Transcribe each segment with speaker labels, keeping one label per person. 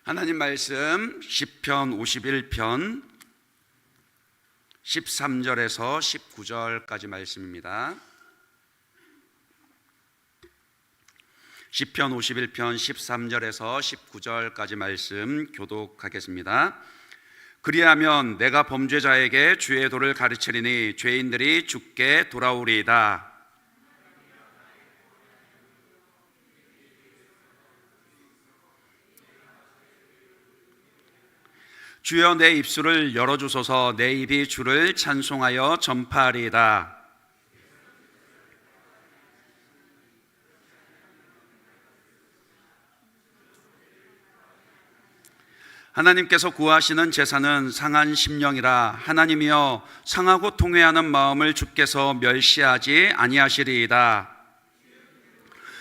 Speaker 1: 하나님 말씀 시편 51편 13절에서 19절까지 말씀입니다. 시편 51편 13절에서 19절까지 말씀 교독하겠습니다. 그리하면 내가 범죄자에게 주의 도를 가르치리니 죄인들이 주께 돌아오리이다. 주여 내 입술을 열어주소서. 내 입이 주를 찬송하여 전파하리이다. 하나님께서 구하시는 제사는 상한 심령이라. 하나님이여 상하고 통회하는 마음을 주께서 멸시하지 아니하시리이다.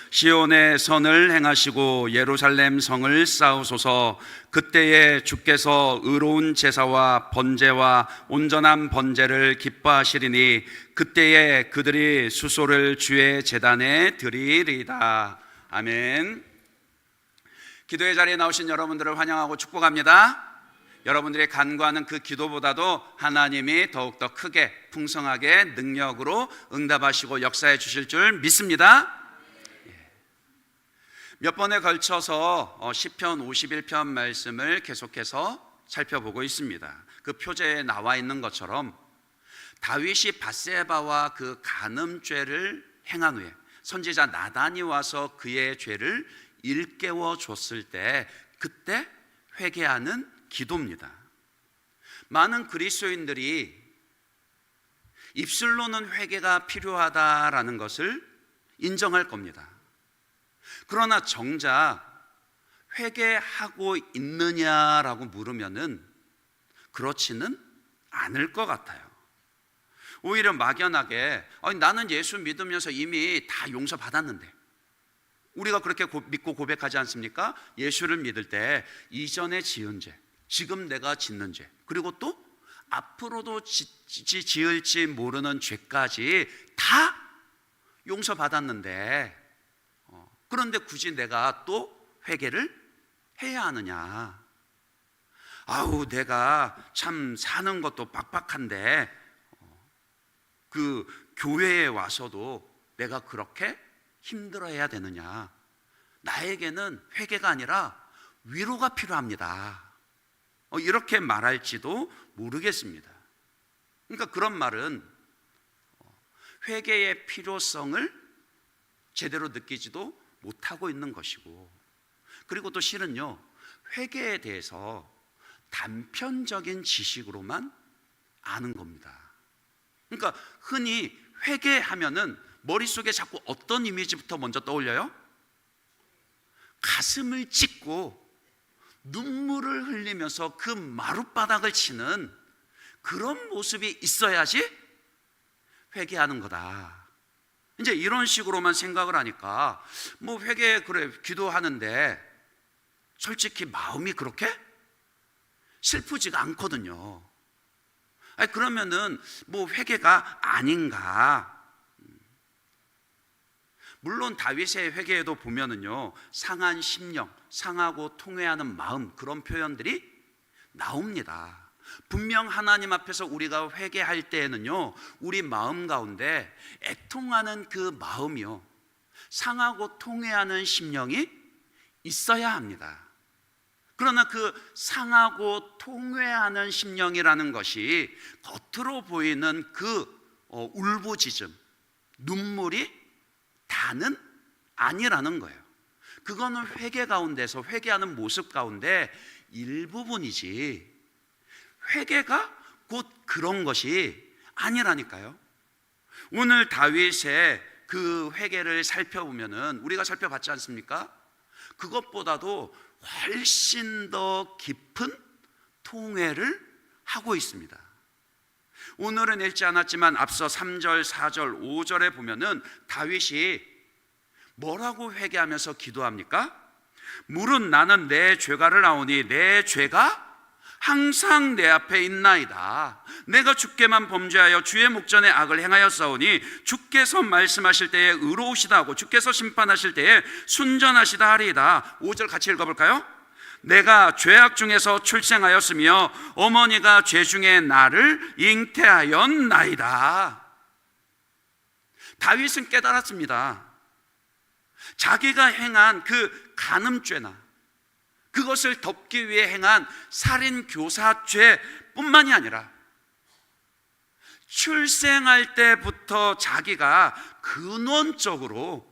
Speaker 1: 시온의 선을 행하시고 예루살렘 성을 쌓으소서. 그때에 주께서 의로운 제사와 번제와 온전한 번제를 기뻐하시리니 그때에 그들이 수소를 주의 제단에 드리리이다. 아멘. 기도의 자리에 나오신 여러분들을 환영하고 축복합니다. 여러분들이 간구하는 그 기도보다도 하나님이 더욱더 크게 풍성하게 능력으로 응답하시고 역사해 주실 줄 믿습니다. 몇 번에 걸쳐서 시편 51편 말씀을 계속해서 살펴보고 있습니다. 그 표제에 나와 있는 것처럼 다윗이 밧세바와 그 간음죄를 행한 후에 선지자 나단이 와서 그의 죄를 일깨워 줬을 때 그때 회개하는 기도입니다. 많은 그리스도인들이 입술로는 회개가 필요하다라는 것을 인정할 겁니다. 그러나 정작 회개하고 있느냐라고 물으면은 그렇지는 않을 것 같아요. 오히려 막연하게 나는 예수 믿으면서 이미 다 용서받았는데, 우리가 그렇게 믿고 고백하지 않습니까? 예수를 믿을 때 이전에 지은 죄, 지금 내가 짓는 죄, 그리고 또 앞으로도 지을지 모르는 죄까지 다 용서받았는데 그런데 굳이 내가 또 회개를 해야 하느냐? 아우, 내가 참 사는 것도 빡빡한데 그 교회에 와서도 내가 그렇게 힘들어해야 되느냐? 나에게는 회개가 아니라 위로가 필요합니다. 이렇게 말할지도 모르겠습니다. 그러니까 그런 말은 회개의 필요성을 제대로 느끼지도 못하고 있는 것이고, 그리고 또 실은요, 회개에 대해서 단편적인 지식으로만 아는 겁니다. 그러니까 흔히 회개하면은 머릿속에 자꾸 어떤 이미지부터 먼저 떠올려요? 가슴을 찢고 눈물을 흘리면서 그 마룻바닥을 치는 그런 모습이 있어야지 회개하는 거다. 이제 이런 식으로만 생각을 하니까 뭐 회개 그래 기도하는데 솔직히 마음이 그렇게 슬프지가 않거든요. 그러면은 뭐 회개가 아닌가? 물론 다윗의 회개에도 보면은요, 상한 심령, 상하고 통회하는 마음, 그런 표현들이 나옵니다. 분명 하나님 앞에서 우리가 회개할 때에는요, 우리 마음 가운데 애통하는 그 마음이요, 상하고 통회하는 심령이 있어야 합니다. 그러나 그 상하고 통회하는 심령이라는 것이 겉으로 보이는 그 울부짖음, 눈물이 다는 아니라는 거예요. 그거는 회개 가운데서 회개하는 모습 가운데 일부분이지 회개가 곧 그런 것이 아니라니까요. 오늘 다윗의 그 회개를 살펴보면은 우리가 살펴봤지 않습니까? 그것보다도 훨씬 더 깊은 통회를 하고 있습니다. 오늘은 읽지 않았지만 앞서 3절, 4절, 5절에 보면은 다윗이 뭐라고 회개하면서 기도합니까? 무릇 나는 내 죄가를 아오니 내 죄가 항상 내 앞에 있나이다. 내가 주께만 범죄하여 주의 목전에 악을 행하였사오니 주께서 말씀하실 때에 의로우시다 하고 주께서 심판하실 때에 순전하시다 하리이다. 5절 같이 읽어볼까요? 내가 죄악 중에서 출생하였으며 어머니가 죄 중에 나를 잉태하였나이다. 다윗은 깨달았습니다. 자기가 행한 그 간음죄나 그것을 덮기 위해 행한 살인교사죄 뿐만이 아니라 출생할 때부터 자기가 근원적으로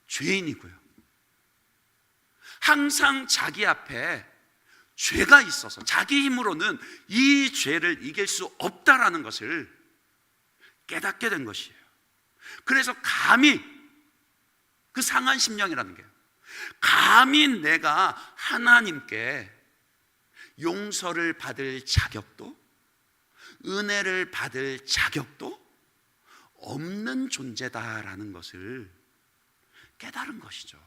Speaker 1: 죄인이고요, 항상 자기 앞에 죄가 있어서 자기 힘으로는 이 죄를 이길 수 없다라는 것을 깨닫게 된 것이에요. 그래서 감히, 그 상한 심령이라는 게, 감히 내가 하나님께 용서를 받을 자격도, 은혜를 받을 자격도 없는 존재다라는 것을 깨달은 것이죠.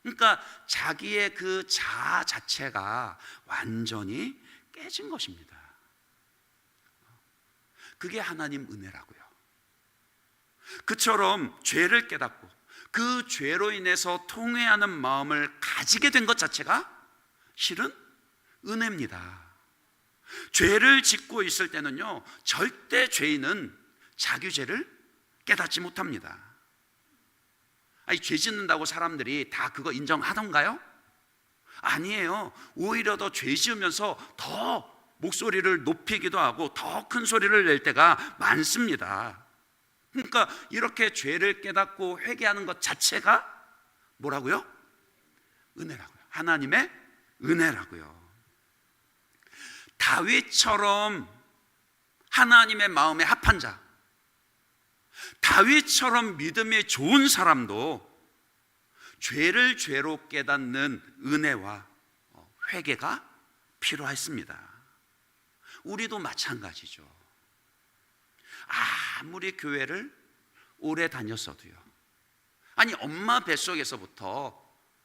Speaker 1: 그러니까 자기의 그 자아 자체가 완전히 깨진 것입니다. 그게 하나님 은혜라고요. 그처럼 죄를 깨닫고 그 죄로 인해서 통회하는 마음을 가지게 된 것 자체가 실은 은혜입니다. 죄를 짓고 있을 때는요, 절대 죄인은 자기 죄를 깨닫지 못합니다. 아니, 죄 짓는다고 사람들이 다 그거 인정하던가요? 아니에요. 오히려 더 죄 지으면서 더 목소리를 높이기도 하고 더 큰 소리를 낼 때가 많습니다. 그러니까 이렇게 죄를 깨닫고 회개하는 것 자체가 뭐라고요? 은혜라고요. 하나님의 은혜라고요. 다윗처럼 하나님의 마음에 합한 자, 다윗처럼 믿음이 좋은 사람도 죄를 죄로 깨닫는 은혜와 회개가 필요했습니다. 우리도 마찬가지죠. 아무리 교회를 오래 다녔어도요, 아니 엄마 뱃속에서부터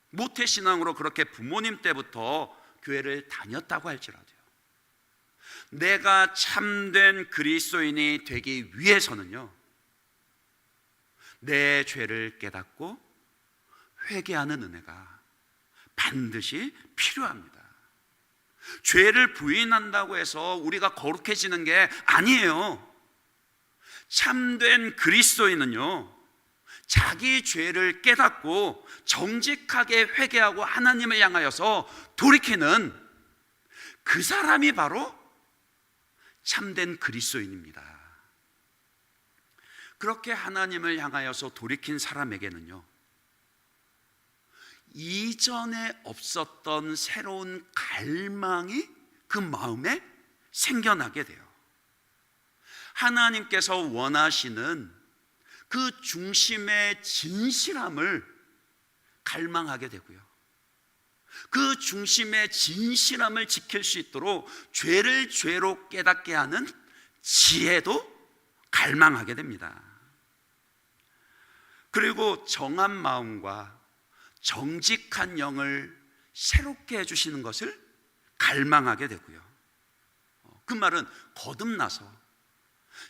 Speaker 1: 모태신앙으로 그렇게 부모님 때부터 교회를 다녔다고 할지라도요, 내가 참된 그리스도인이 되기 위해서는요, 내 죄를 깨닫고 회개하는 은혜가 반드시 필요합니다. 죄를 부인한다고 해서 우리가 거룩해지는 게 아니에요. 참된 그리스도인은요, 자기 죄를 깨닫고 정직하게 회개하고 하나님을 향하여서 돌이키는 그 사람이 바로 참된 그리스도인입니다. 그렇게 하나님을 향하여서 돌이킨 사람에게는요, 이전에 없었던 새로운 갈망이 그 마음에 생겨나게 돼요. 하나님께서 원하시는 그 중심의 진실함을 갈망하게 되고요, 그 중심의 진실함을 지킬 수 있도록 죄를 죄로 깨닫게 하는 지혜도 갈망하게 됩니다. 그리고 정한 마음과 정직한 영을 새롭게 해주시는 것을 갈망하게 되고요, 그 말은 거듭나서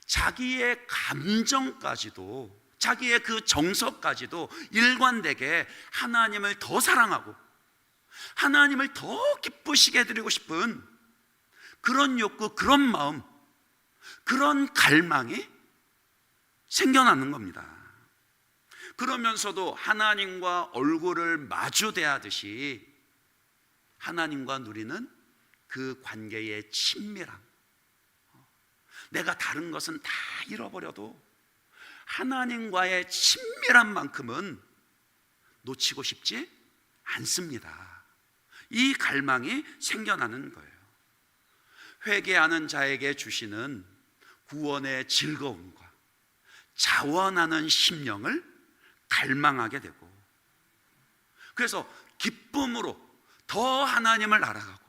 Speaker 1: 자기의 감정까지도, 자기의 그 정서까지도 일관되게 하나님을 더 사랑하고 하나님을 더 기쁘시게 해드리고 싶은 그런 욕구, 그런 마음, 그런 갈망이 생겨나는 겁니다. 그러면서도 하나님과 얼굴을 마주 대하듯이 하나님과 누리는 그 관계의 친밀함, 내가 다른 것은 다 잃어버려도 하나님과의 친밀함만큼은 놓치고 싶지 않습니다. 이 갈망이 생겨나는 거예요. 회개하는 자에게 주시는 구원의 즐거움과 자원하는 심령을 갈망하게 되고, 그래서 기쁨으로 더 하나님을 알아가고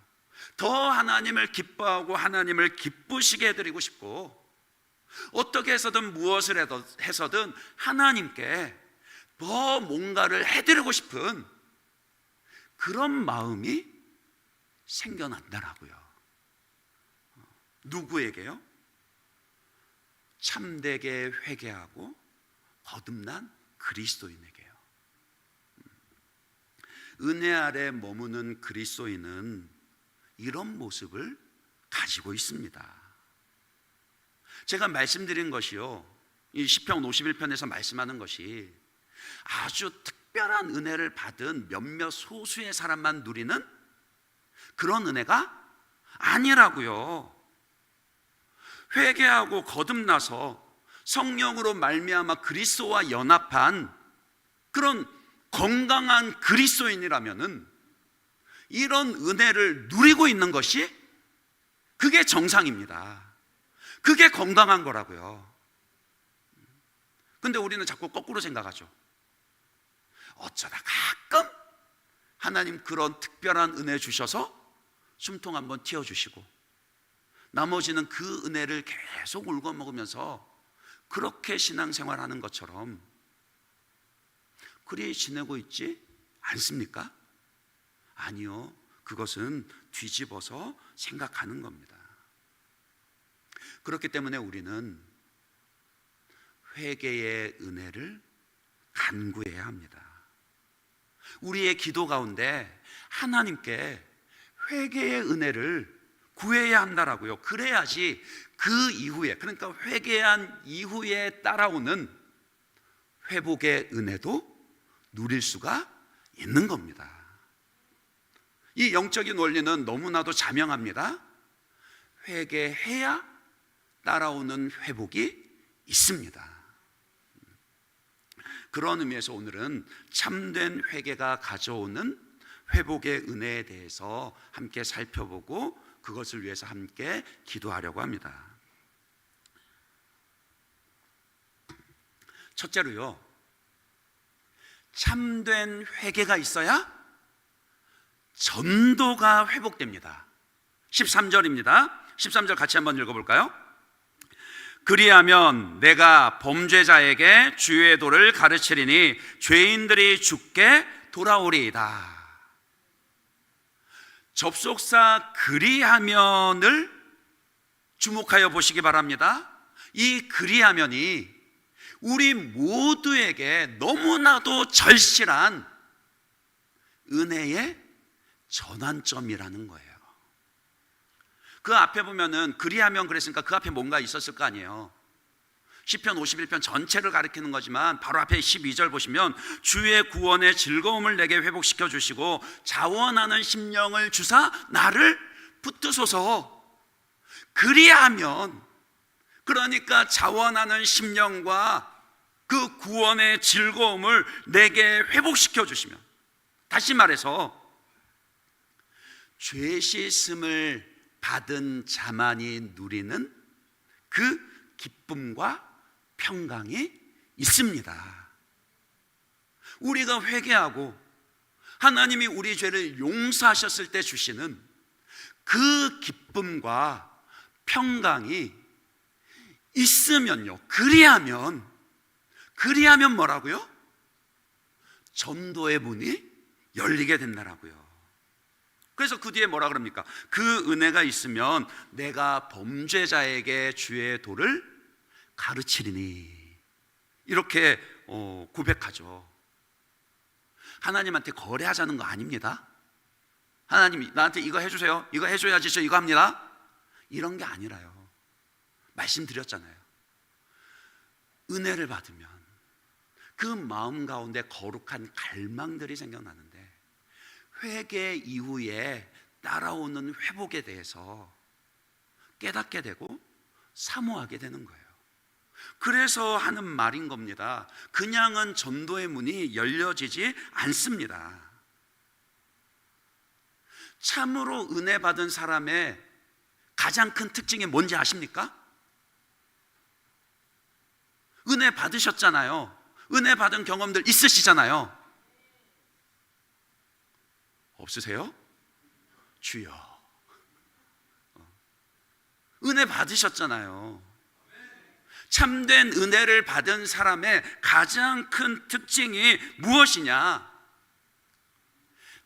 Speaker 1: 더 하나님을 기뻐하고 하나님을 기쁘시게 해드리고 싶고, 어떻게 해서든 무엇을 해서든 하나님께 더 뭔가를 해드리고 싶은 그런 마음이 생겨난다라고요. 누구에게요? 참되게 회개하고 거듭난 그리스도인에게요. 은혜 아래 머무는 그리스도인은 이런 모습을 가지고 있습니다. 제가 말씀드린 것이요, 이 시편 51편에서 말씀하는 것이 아주 특별한 은혜를 받은 몇몇 소수의 사람만 누리는 그런 은혜가 아니라고요. 회개하고 거듭나서 성령으로 말미암아 그리스도와 연합한 그런 건강한 그리스도인이라면은 이런 은혜를 누리고 있는 것이 그게 정상입니다. 그게 건강한 거라고요. 근데 우리는 자꾸 거꾸로 생각하죠. 어쩌다 가끔 하나님 그런 특별한 은혜 주셔서 숨통 한번 틔워주시고 나머지는 그 은혜를 계속 울거먹으면서 그렇게 신앙생활하는 것처럼 그리 지내고 있지 않습니까? 아니요, 그것은 뒤집어서 생각하는 겁니다. 그렇기 때문에 우리는 회개의 은혜를 간구해야 합니다. 우리의 기도 가운데 하나님께 회개의 은혜를 구해야 한다라고요. 그래야지 그 이후에, 그러니까 회개한 이후에 따라오는 회복의 은혜도 누릴 수가 있는 겁니다. 이 영적인 원리는 너무나도 자명합니다. 회개해야 따라오는 회복이 있습니다. 그런 의미에서 오늘은 참된 회개가 가져오는 회복의 은혜에 대해서 함께 살펴보고 그것을 위해서 함께 기도하려고 합니다. 첫째로요, 참된 회개가 있어야 전도가 회복됩니다. 13절입니다. 13절 같이 한번 읽어볼까요? 그리하면 내가 범죄자에게 주의 도를 가르치리니 죄인들이 죽게 돌아오리이다. 접속사 그리하면을 주목하여 보시기 바랍니다. 이 그리하면이 우리 모두에게 너무나도 절실한 은혜의 전환점이라는 거예요. 그 앞에 보면은 그리하면 그랬으니까 그 앞에 뭔가 있었을 거 아니에요. 시편 51편 전체를 가리키는 거지만 바로 앞에 12절 보시면 주의 구원의 즐거움을 내게 회복시켜 주시고 자원하는 심령을 주사 나를 붙드소서. 그리하면, 그러니까 자원하는 심령과 그 구원의 즐거움을 내게 회복시켜 주시면, 다시 말해서 죄 씻음을 받은 자만이 누리는 그 기쁨과 평강이 있습니다. 우리가 회개하고 하나님이 우리 죄를 용서하셨을 때 주시는 그 기쁨과 평강이 있으면요, 그리하면 뭐라고요? 전도의 문이 열리게 된다라고요. 그래서 그 뒤에 뭐라 그럽니까? 그 은혜가 있으면 내가 범죄자에게 주의 도를 가르치리니, 이렇게 고백하죠. 하나님한테 거래하자는 거 아닙니다. 하나님이 나한테 이거 해주세요, 이거 해줘야지 저 이거 합니다, 이런 게 아니라요. 말씀드렸잖아요. 은혜를 받으면 그 마음 가운데 거룩한 갈망들이 생겨나는데 회개 이후에 따라오는 회복에 대해서 깨닫게 되고 사모하게 되는 거예요. 그래서 하는 말인 겁니다. 그냥은 전도의 문이 열려지지 않습니다. 참으로 은혜 받은 사람의 가장 큰 특징이 뭔지 아십니까? 은혜 받으셨잖아요. 은혜 받은 경험들 있으시잖아요. 없으세요? 주여. 은혜 받으셨잖아요. 참된 은혜를 받은 사람의 가장 큰 특징이 무엇이냐?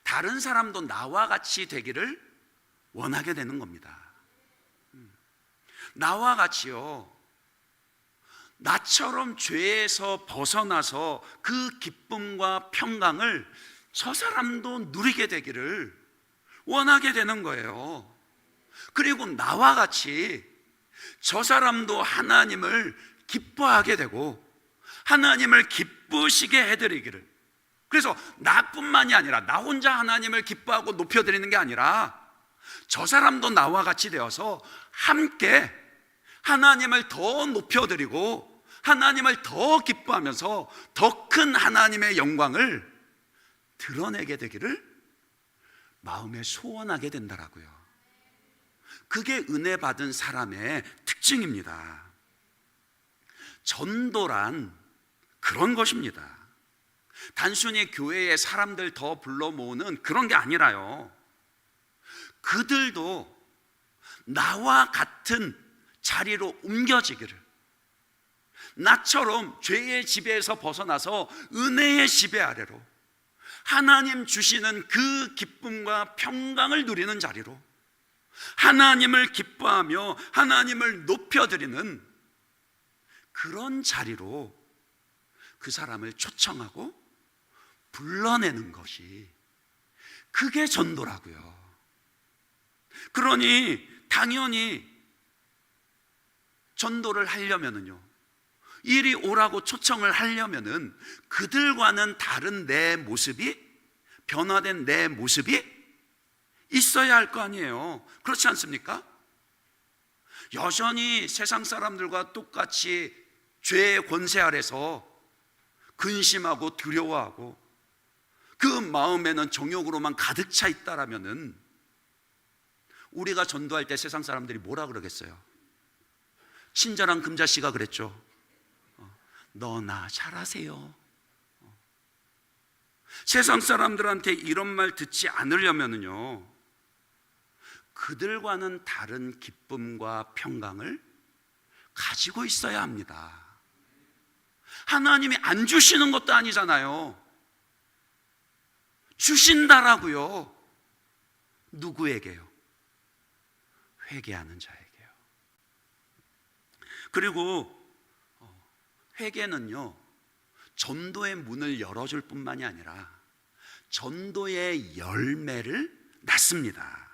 Speaker 1: 다른 사람도 나와 같이 되기를 원하게 되는 겁니다. 나와 같이요, 나처럼 죄에서 벗어나서 그 기쁨과 평강을 저 사람도 누리게 되기를 원하게 되는 거예요. 그리고 나와 같이 저 사람도 하나님을 기뻐하게 되고 하나님을 기쁘시게 해드리기를, 그래서 나뿐만이 아니라 나 혼자 하나님을 기뻐하고 높여드리는 게 아니라 저 사람도 나와 같이 되어서 함께 하나님을 더 높여드리고 하나님을 더 기뻐하면서 더 큰 하나님의 영광을 드러내게 되기를 마음에 소원하게 된다라고요. 그게 은혜 받은 사람의 특징입니다. 전도란 그런 것입니다. 단순히 교회에 사람들 더 불러 모으는 그런 게 아니라요, 그들도 나와 같은 자리로 옮겨지기를, 나처럼 죄의 지배에서 벗어나서 은혜의 지배 아래로 하나님 주시는 그 기쁨과 평강을 누리는 자리로, 하나님을 기뻐하며 하나님을 높여드리는 그런 자리로 그 사람을 초청하고 불러내는 것이, 그게 전도라고요. 그러니 당연히 전도를 하려면은요, 이리 오라고 초청을 하려면은 그들과는 다른 내 모습이, 변화된 내 모습이 있어야 할 거 아니에요. 그렇지 않습니까? 여전히 세상 사람들과 똑같이 죄의 권세 아래서 근심하고 두려워하고 그 마음에는 정욕으로만 가득 차 있다라면은 우리가 전도할 때 세상 사람들이 뭐라 그러겠어요? 친절한 금자씨가 그랬죠. 너나 잘하세요. 세상 사람들한테 이런 말 듣지 않으려면요, 그들과는 다른 기쁨과 평강을 가지고 있어야 합니다. 하나님이 안 주시는 것도 아니잖아요. 주신다라고요. 누구에게요? 회개하는 자에게요. 그리고 회개는요, 전도의 문을 열어줄 뿐만이 아니라 전도의 열매를 낳습니다.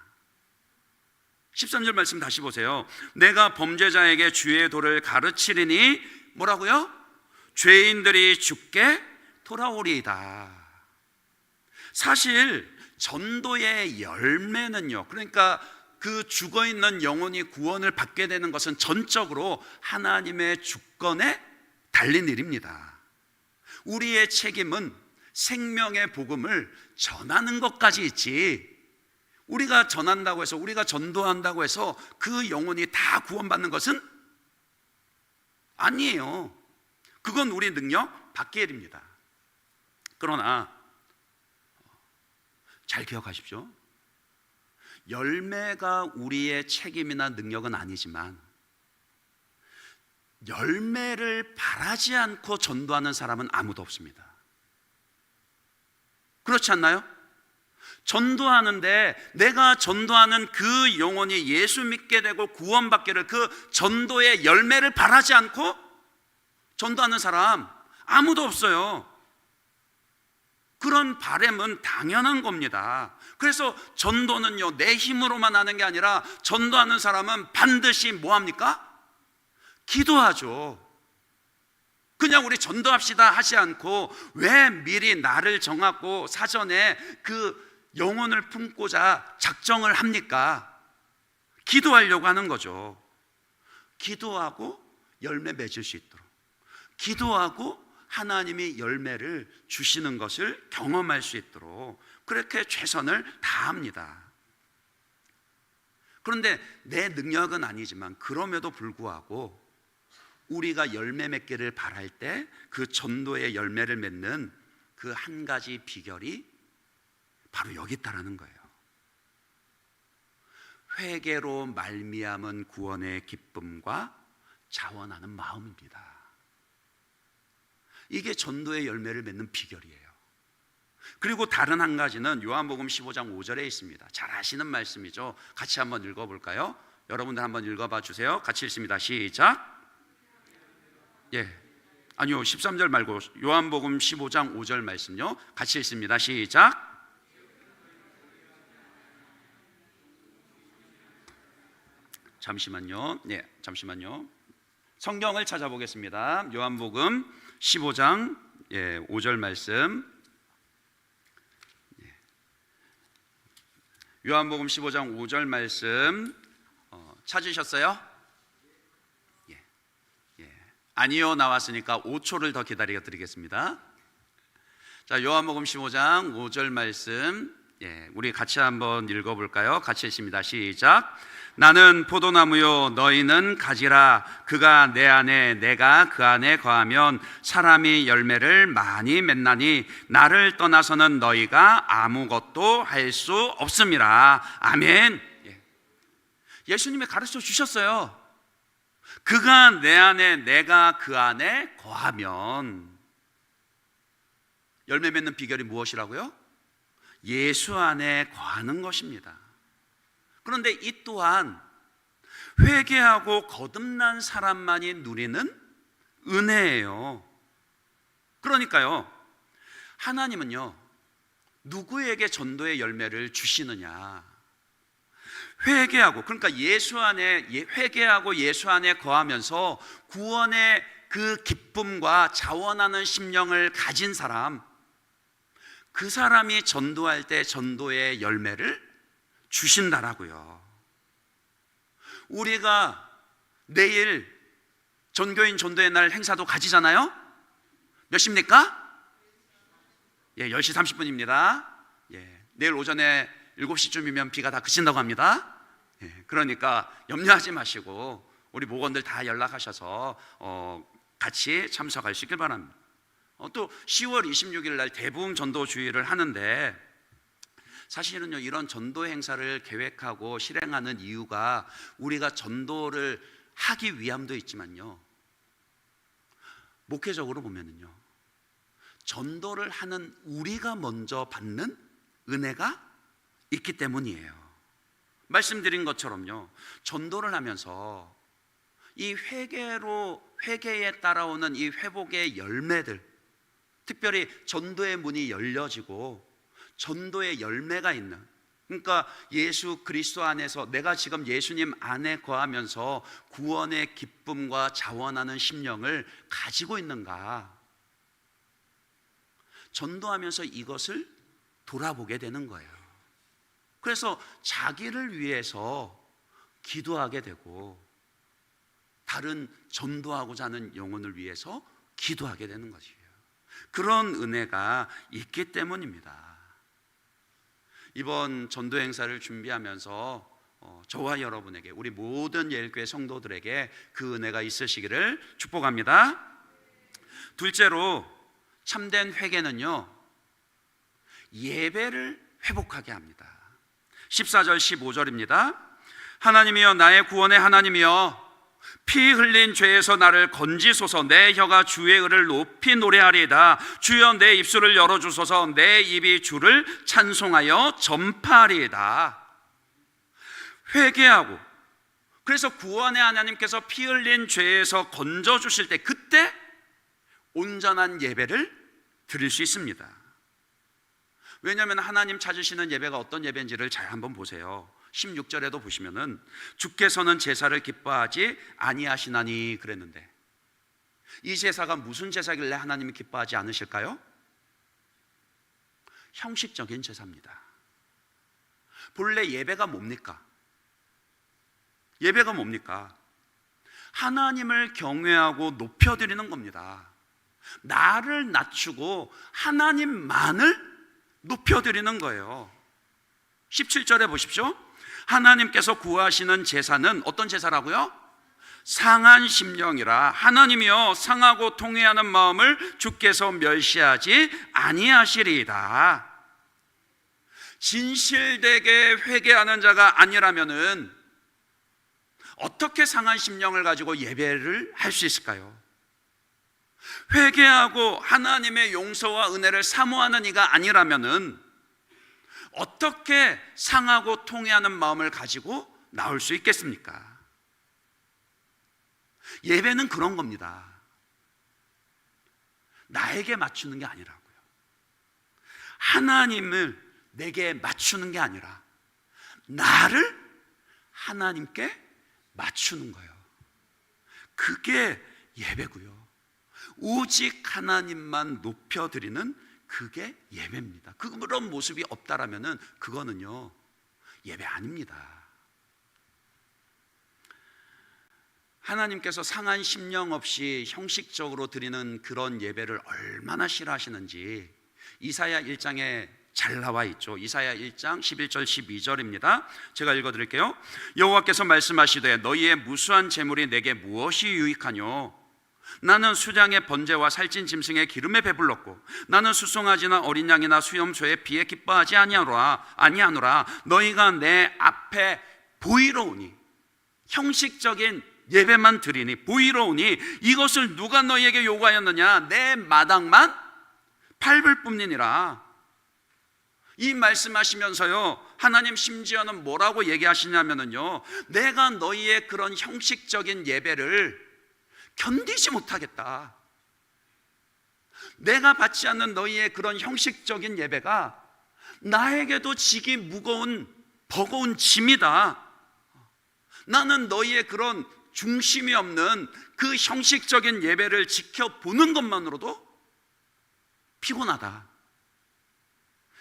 Speaker 1: 13절 말씀 다시 보세요. 내가 범죄자에게 주의 도를 가르치리니 뭐라고요? 죄인들이 주께 돌아오리이다. 사실 전도의 열매는요, 그러니까 그 죽어있는 영혼이 구원을 받게 되는 것은 전적으로 하나님의 주권에 달린 일입니다. 우리의 책임은 생명의 복음을 전하는 것까지 있지, 우리가 전한다고 해서, 우리가 전도한다고 해서 그 영혼이 다 구원받는 것은 아니에요. 그건 우리 능력 밖의 일입니다. 그러나 잘 기억하십시오. 열매가 우리의 책임이나 능력은 아니지만 열매를 바라지 않고 전도하는 사람은 아무도 없습니다. 그렇지 않나요? 전도하는데 내가 전도하는 그 영혼이 예수 믿게 되고 구원받기를, 그 전도의 열매를 바라지 않고 전도하는 사람 아무도 없어요. 그런 바람은 당연한 겁니다. 그래서 전도는요, 내 힘으로만 하는 게 아니라 전도하는 사람은 반드시 뭐합니까? 기도하죠. 그냥 우리 전도합시다 하지 않고 왜 미리 나를 정하고 사전에 그 영혼을 품고자 작정을 합니까? 기도하려고 하는 거죠. 기도하고 열매 맺을 수 있도록, 기도하고 하나님이 열매를 주시는 것을 경험할 수 있도록 그렇게 최선을 다합니다. 그런데 내 능력은 아니지만 그럼에도 불구하고 우리가 열매 맺기를 바랄 때 그 전도의 열매를 맺는 그 한 가지 비결이 바로 여기 있다라는 거예요. 회개로 말미암은 구원의 기쁨과 자원하는 마음입니다. 이게 전도의 열매를 맺는 비결이에요. 그리고 다른 한 가지는 요한복음 15장 5절에 있습니다. 잘 아시는 말씀이죠. 같이 한번 읽어볼까요? 여러분들 한번 읽어봐 주세요. 같이 읽습니다. 시작. 예, 아니요, 13절 말고 요한복음 15장 5절 말씀요. 같이 읽습니다. 시작. 잠시만요. 네, 잠시만요. 성경을 찾아보겠습니다. 요한복음 15장 5절 말씀. 요한복음 15장 5절 말씀 찾으셨어요? 아니요, 나왔으니까 5초를 더 기다려 드리겠습니다. 자, 요한복음 15장 5절 말씀, 우리 같이 한번 읽어볼까요? 같이 읽습니다. 시작. 나는 포도나무요, 너희는 가지라. 그가 내 안에, 내가 그 안에 거하면 사람이 열매를 많이 맺나니 나를 떠나서는 너희가 아무것도 할 수 없음이라. 아멘. 예수님이 가르쳐 주셨어요. 그가 내 안에, 내가 그 안에 거하면. 열매 맺는 비결이 무엇이라고요? 예수 안에 거하는 것입니다. 그런데 이 또한 회개하고 거듭난 사람만이 누리는 은혜예요. 그러니까요, 하나님은요, 누구에게 전도의 열매를 주시느냐? 회개하고, 그러니까 예수 안에, 회개하고 예수 안에 거하면서 구원의 그 기쁨과 자원하는 심령을 가진 사람, 그 사람이 전도할 때 전도의 열매를 주신다라고요. 우리가 내일 전교인 전도의 날 행사도 가지잖아요. 몇 시입니까? 10시 30분입니다. 내일 오전에 7시쯤이면 비가 다 그친다고 합니다. 그러니까 염려하지 마시고 우리 목원들 다 연락하셔서 같이 참석하시길 바랍니다. 또 10월 26일 날 대부흥 전도 주일을 하는데, 사실은요, 이런 전도 행사를 계획하고 실행하는 이유가 우리가 전도를 하기 위함도 있지만요, 목회적으로 보면은요, 전도를 하는 우리가 먼저 받는 은혜가 있기 때문이에요. 말씀드린 것처럼요, 전도를 하면서 이 회개에 따라오는 이 회복의 열매들, 특별히 전도의 문이 열려지고 전도의 열매가 있는, 그러니까 예수 그리스도 안에서 내가 지금 예수님 안에 거하면서 구원의 기쁨과 자원하는 심령을 가지고 있는가, 전도하면서 이것을 돌아보게 되는 거예요. 그래서 자기를 위해서 기도하게 되고 다른 전도하고자 하는 영혼을 위해서 기도하게 되는 것이에요. 그런 은혜가 있기 때문입니다. 이번 전도 행사를 준비하면서 저와 여러분에게, 우리 모든 예일교회 성도들에게 그 은혜가 있으시기를 축복합니다. 둘째로, 참된 회개는요, 예배를 회복하게 합니다. 14절 15절입니다. 하나님이여, 나의 구원의 하나님이여, 피 흘린 죄에서 나를 건지소서. 내 혀가 주의 의를 높이 노래하리이다. 주여, 내 입술을 열어주소서. 내 입이 주를 찬송하여 전파하리이다. 회개하고, 그래서 구원의 하나님께서 피 흘린 죄에서 건져주실 때, 그때 온전한 예배를 드릴 수 있습니다. 왜냐하면 하나님 찾으시는 예배가 어떤 예배인지를 잘 한번 보세요. 16절에도 보시면은 주께서는 제사를 기뻐하지 아니하시나니 그랬는데, 이 제사가 무슨 제사길래 하나님이 기뻐하지 않으실까요? 형식적인 제사입니다. 본래 예배가 뭡니까? 예배가 뭡니까? 하나님을 경외하고 높여드리는 겁니다. 나를 낮추고 하나님만을 높여드리는 거예요. 17절에 보십시오. 하나님께서 구하시는 제사는 어떤 제사라고요? 상한 심령이라. 하나님이여, 상하고 통회하는 마음을 주께서 멸시하지 아니하시리이다. 진실되게 회개하는 자가 아니라면은 어떻게 상한 심령을 가지고 예배를 할 수 있을까요? 회개하고 하나님의 용서와 은혜를 사모하는 이가 아니라면은 어떻게 상하고 통회하는 마음을 가지고 나올 수 있겠습니까? 예배는 그런 겁니다. 나에게 맞추는 게 아니라고요. 하나님을 내게 맞추는 게 아니라 나를 하나님께 맞추는 거예요. 그게 예배고요. 오직 하나님만 높여드리는 그게 예배입니다. 그런 모습이 없다라면은 그거는요 예배 아닙니다. 하나님께서 상한 심령 없이 형식적으로 드리는 그런 예배를 얼마나 싫어하시는지 이사야 1장에 잘 나와 있죠. 이사야 1장 11절 12절입니다. 제가 읽어드릴게요. 여호와께서 말씀하시되 너희의 무수한 재물이 내게 무엇이 유익하뇨? 나는 수장의 번제와 살찐 짐승의 기름에 배불렀고 나는 수송아지나 어린 양이나 수염소의 비에 기뻐하지 아니하노라. 너희가 내 앞에 보이러 오니, 형식적인 예배만 드리니 보이러 오니 이것을 누가 너희에게 요구하였느냐? 내 마당만 밟을 뿐이니라. 이 말씀하시면서요 하나님 심지어는 뭐라고 얘기하시냐면요, 내가 너희의 그런 형식적인 예배를 견디지 못하겠다. 내가 받지 않는 너희의 그런 형식적인 예배가 나에게도 지기 무거운 버거운 짐이다. 나는 너희의 그런 중심이 없는 그 형식적인 예배를 지켜보는 것만으로도 피곤하다.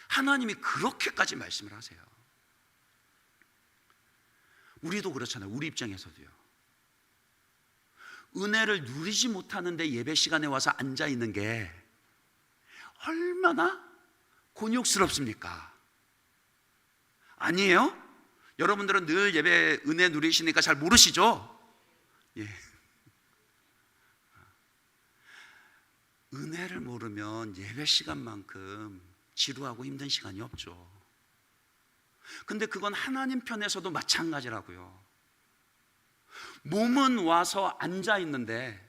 Speaker 1: 하나님이 그렇게까지 말씀을 하세요. 우리도 그렇잖아요. 우리 입장에서도요. 은혜를 누리지 못하는데 예배 시간에 와서 앉아있는 게 얼마나 곤욕스럽습니까? 아니에요? 여러분들은 늘 예배 은혜 누리시니까 잘 모르시죠? 예. 은혜를 모르면 예배 시간만큼 지루하고 힘든 시간이 없죠. 근데 그건 하나님 편에서도 마찬가지라고요. 몸은 와서 앉아 있는데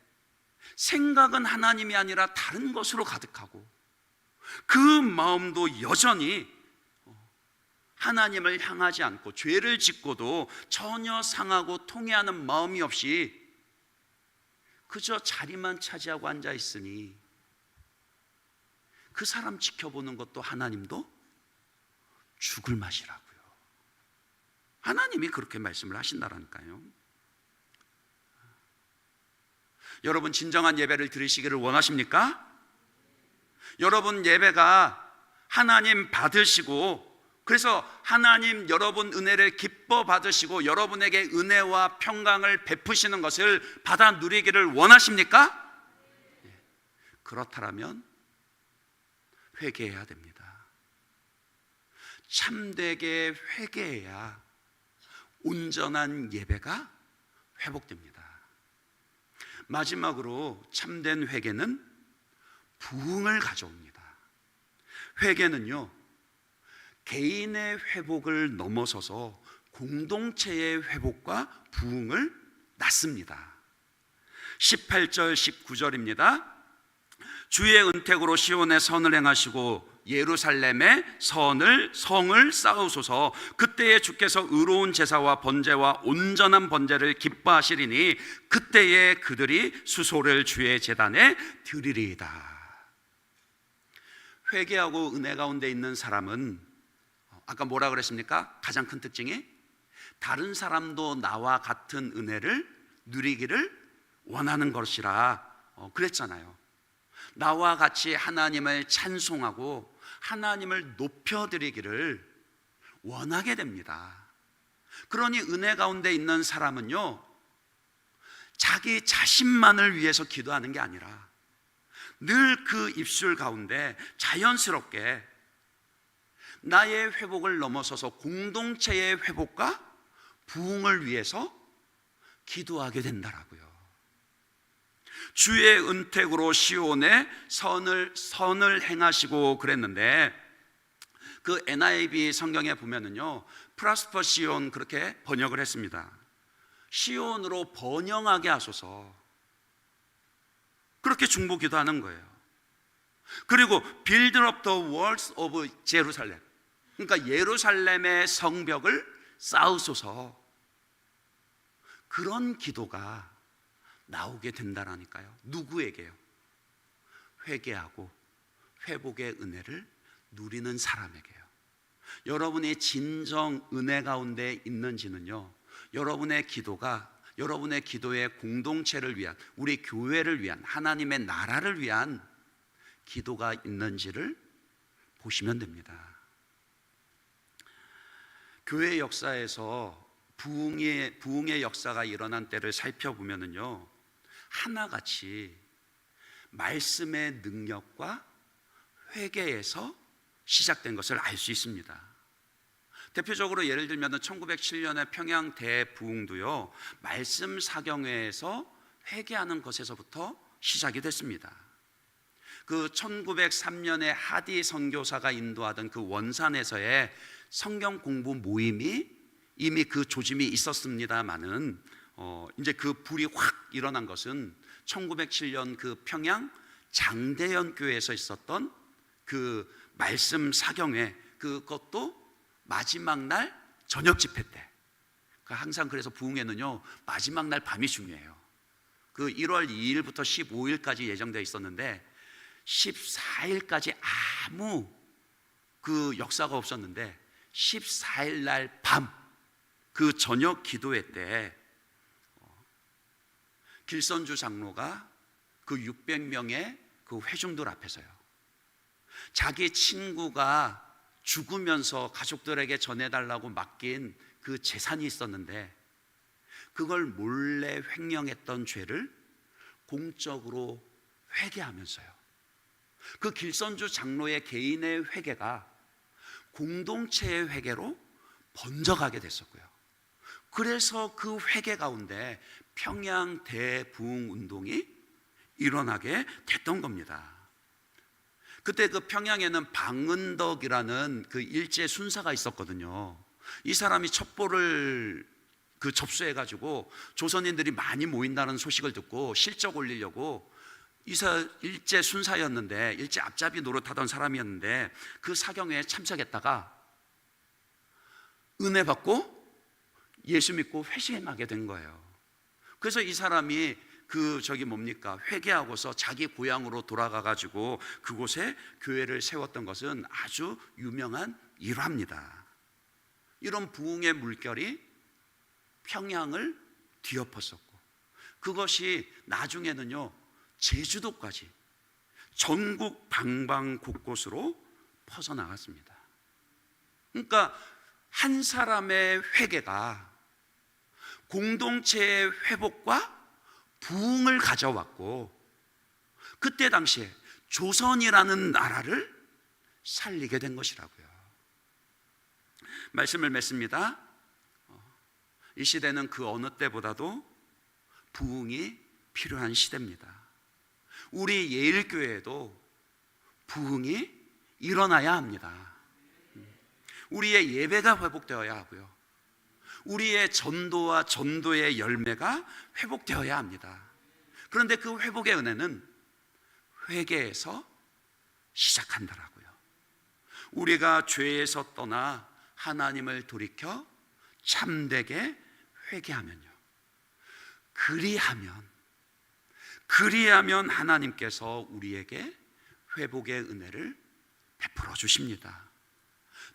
Speaker 1: 생각은 하나님이 아니라 다른 것으로 가득하고 그 마음도 여전히 하나님을 향하지 않고 죄를 짓고도 전혀 상하고 통회하는 마음이 없이 그저 자리만 차지하고 앉아 있으니 그 사람 지켜보는 것도 하나님도 죽을 맛이라고요. 하나님이 그렇게 말씀을 하신다라니까요. 여러분 진정한 예배를 드리시기를 원하십니까? 여러분 예배가 하나님 받으시고 그래서 하나님 여러분 은혜를 기뻐 받으시고 여러분에게 은혜와 평강을 베푸시는 것을 받아 누리기를 원하십니까? 그렇다면 회개해야 됩니다. 참되게 회개해야 온전한 예배가 회복됩니다. 마지막으로 참된 회개는 부흥을 가져옵니다. 회개는요 개인의 회복을 넘어서서 공동체의 회복과 부흥을 낳습니다. 18절 19절입니다. 주의 은택으로 시온에 선을 행하시고 예루살렘에 성을 쌓으소서. 그때에 주께서 의로운 제사와 번제와 온전한 번제를 기뻐하시리니 그때에 그들이 수소를 주의 제단에 드리리이다. 회개하고 은혜 가운데 있는 사람은 아까 뭐라 그랬습니까? 가장 큰 특징이 다른 사람도 나와 같은 은혜를 누리기를 원하는 것이라 그랬잖아요. 나와 같이 하나님을 찬송하고 하나님을 높여드리기를 원하게 됩니다. 그러니 은혜 가운데 있는 사람은요 자기 자신만을 위해서 기도하는 게 아니라 늘 그 입술 가운데 자연스럽게 나의 회복을 넘어서서 공동체의 회복과 부흥을 위해서 기도하게 된다라고요. 주의 은택으로 시온에 선을 행하시고 그랬는데 그 NIV 성경에 보면은요 프라스퍼 시온 그렇게 번역을 했습니다. 시온으로 번영하게 하소서, 그렇게 중보기도하는 거예요. 그리고 build up the walls of Jerusalem, 그러니까 예루살렘의 성벽을 쌓으소서, 그런 기도가 나오게 된다라니까요. 누구에게요? 회개하고 회복의 은혜를 누리는 사람에게요. 여러분이 진정 은혜 가운데 있는지는요, 여러분의 기도가 여러분의 기도의 공동체를 위한, 우리 교회를 위한, 하나님의 나라를 위한 기도가 있는지를 보시면 됩니다. 교회 역사에서 부흥의 역사가 일어난 때를 살펴보면요, 하나같이 말씀의 능력과 회개에서 시작된 것을 알 수 있습니다. 대표적으로 예를 들면 1907년의 평양 대부흥도요, 말씀 사경회에서 회개하는 것에서부터 시작이 됐습니다. 그 1903년에 하디 선교사가 인도하던 그 원산에서의 성경 공부 모임이 이미 그 조짐이 있었습니다마는 이제 그 불이 확 일어난 것은 1907년 그 평양 장대현 교회에서 있었던 그 말씀 사경회, 그것도 마지막 날 저녁 집회 때. 항상 그래서 부흥회는요, 마지막 날 밤이 중요해요. 그 1월 2일부터 15일까지 예정되어 있었는데 14일까지 아무 그 역사가 없었는데 14일 날 밤 그 저녁 기도회 때 길선주 장로가 그 600명의 그 회중들 앞에서요, 자기 친구가 죽으면서 가족들에게 전해달라고 맡긴 그 재산이 있었는데 그걸 몰래 횡령했던 죄를 공적으로 회개하면서요, 그 길선주 장로의 개인의 회개가 공동체의 회개로 번져가게 됐었고요. 그래서 그 회개 가운데 평양 대부흥 운동이 일어나게 됐던 겁니다. 그때 그 평양에는 방은덕이라는 그 일제 순사가 있었거든요. 이 사람이 첩보를 접수해가지고 조선인들이 많이 모인다는 소식을 듣고 실적 올리려고 일제 순사였는데, 일제 앞잡이 노릇하던 사람이었는데 그 사경회에 참석했다가 은혜 받고 예수 믿고 회심하게 된 거예요. 그래서 이 사람이 회개하고서 자기 고향으로 돌아가가지고 그곳에 교회를 세웠던 것은 아주 유명한 일화입니다. 이런 부흥의 물결이 평양을 뒤엎었었고, 그것이 나중에는요, 제주도까지 전국 방방 곳곳으로 퍼져나갔습니다. 그러니까 한 사람의 회개가 공동체의 회복과 부흥을 가져왔고, 그때 당시에 조선이라는 나라를 살리게 된 것이라고요. 말씀을 맺습니다. 이 시대는 그 어느 때보다도 부흥이 필요한 시대입니다. 우리 예일교회에도 부흥이 일어나야 합니다. 우리의 예배가 회복되어야 하고요, 우리의 전도와 전도의 열매가 회복되어야 합니다. 그런데 그 회복의 은혜는 회개에서 시작한다라고요. 우리가 죄에서 떠나 하나님을 돌이켜 참되게 회개하면요, 그리하면 하나님께서 우리에게 회복의 은혜를 베풀어 주십니다.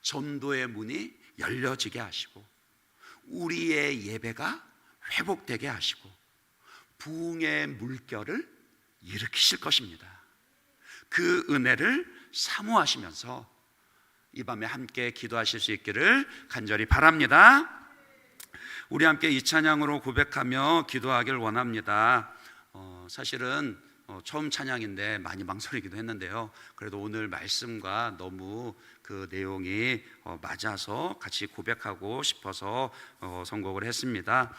Speaker 1: 전도의 문이 열려지게 하시고 우리의 예배가 회복되게 하시고 부흥의 물결을 일으키실 것입니다. 그 은혜를 사모하시면서 이 밤에 함께 기도하실 수 있기를 간절히 바랍니다. 우리 함께 이 찬양으로 고백하며 기도하길 원합니다. 사실은 처음 찬양인데 많이 망설이기도 했는데요, 그래도 오늘 말씀과 너무 그 내용이 맞아서 같이 고백하고 싶어서 선곡을 했습니다.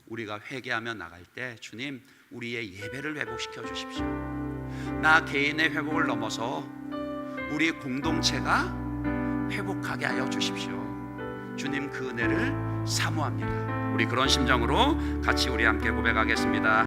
Speaker 1: 우리가 회개하며 나갈 때 주님, 우리의 예배를 회복시켜 주십시오. 나 개인의 회복을 넘어서 우리 공동체가 회복하게 하여 주십시오. 주님, 그 은혜를 사모합니다. 우리 그런 심정으로 같이 우리 함께 고백하겠습니다.